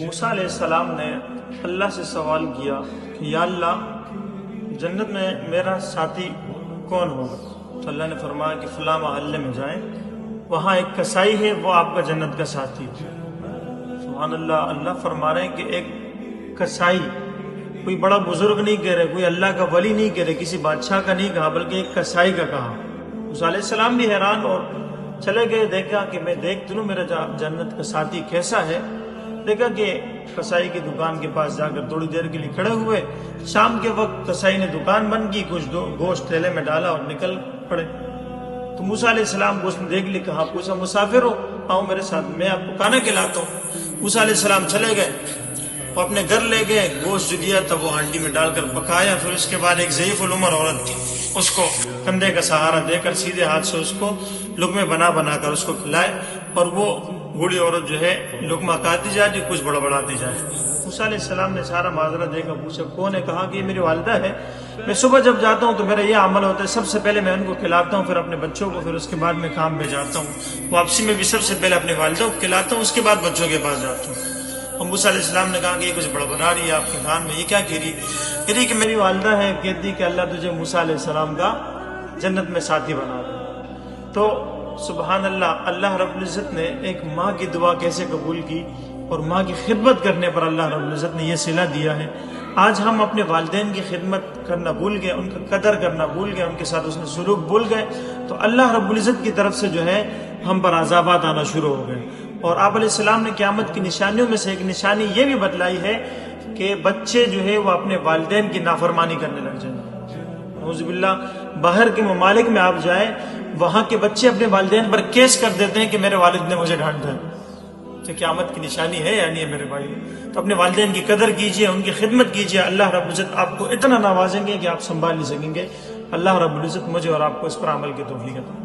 موسیٰ علیہ السلام نے اللہ سے سوال کیا کہ یا اللہ جنت میں میرا ساتھی کون ہوگا؟ تو اللہ نے فرمایا کہ فلاں محلے میں جائیں، وہاں ایک کسائی ہے، وہ آپ کا جنت کا ساتھی ہے۔ سبحان اللہ، اللہ فرما رہے ہیں کہ ایک کسائی، کوئی بڑا بزرگ نہیں کہہ رہے، کوئی اللہ کا ولی نہیں کہہ رہے، کسی بادشاہ کا نہیں کہا، بلکہ ایک کسائی کا کہا۔ موسیٰ علیہ السلام بھی حیران اور چلے گئے، دیکھا کہ میں دیکھ دوں میرا جنت کا ساتھی کیسا ہے۔ دیکھا کہ کسائی کی دکان کے پاس جا کر تھوڑی دیر کے لیے کھڑے ہوئے۔ شام کے وقت کسائی نے دکان بند کی، کچھ گوشت تھیلے میں ڈالا اور نکل پڑے۔ تو موسیٰ علیہ السلام گوشت دیکھ لی، کہا، پوچھا مسافر ہو، آؤ میرے ساتھ، میں آپ کو کھانا کھلاتا ہوں۔ موسیٰ علیہ السلام چلے گئے، وہ اپنے گھر لے گئے، گوشت جو دیا تھا وہ ہانڈی میں ڈال کر پکایا۔ پھر اس کے بعد ایک ضعیف العمر عورت تھی، اس کو کندھے کا سہارا دے کر سیدھے ہاتھ سے اس کو لقمے بنا بنا کر اس کو کھلائے، اور وہ بوڑھی عورت جو ہے لقمہ کھاتی جاتی، کچھ بڑبڑاتی جائے۔ موسیٰ علیہ السلام نے سارا معذرہ دے کر پوچھا کون ہے؟ کہا کہ یہ میری والدہ ہے، میں صبح جب جاتا ہوں تو میرا یہ عمل ہوتا ہے، سب سے پہلے میں ان کو کھلاتا ہوں، پھر اپنے بچوں کو، پھر اس کے بعد میں کام پہ جاتا ہوں، واپسی میں بھی سب سے پہلے اپنے والدہ کو کھلاتا ہوں، اس کے بعد بچوں کے پاس جاتا ہوں۔ اور موسیٰ علیہ السلام نے کہا کہ یہ کچھ بڑبڑا رہی ہے آپ کے کان میں، یہ کیا کہہ رہی؟ کہہ رہی کہ میری والدہ ہے، کہتی کہ اللہ تجھے موسیٰ علیہ السلام کا جنت میں ساتھی بنا دے۔ تو سبحان اللہ، اللہ رب العزت نے ایک ماں کی دعا کیسے قبول کی، اور ماں کی خدمت کرنے پر اللہ رب العزت نے یہ صلہ دیا ہے۔ آج ہم اپنے والدین کی خدمت کرنا بھول گئے، ان کا قدر کرنا بھول گئے، ان کے ساتھ اس نے سلوک بھول گئے، تو اللہ رب العزت کی طرف سے جو ہے ہم پر عذابات آنا شروع ہو گئے۔ اور آپ علیہ السلام نے قیامت کی نشانیوں میں سے ایک نشانی یہ بھی بتلائی ہے کہ بچے جو ہے وہ اپنے والدین کی نافرمانی کرنے لگ جائیں۔ نعوذ باللہ، باہر کے ممالک میں آپ جائیں، وہاں کے بچے اپنے والدین پر کیس کر دیتے ہیں کہ میرے والد نے مجھے ڈانٹا ہے۔ تو قیامت کی نشانی ہے یا نہیں ہے میرے بھائی؟ تو اپنے والدین کی قدر کیجئے، ان کی خدمت کیجئے، اللہ رب العزت آپ کو اتنا نوازیں گے کہ آپ سنبھال نہیں سکیں گے۔ اللہ رب العزت مجھے اور آپ کو اس پر عمل کی توفیق عطا فرمائے۔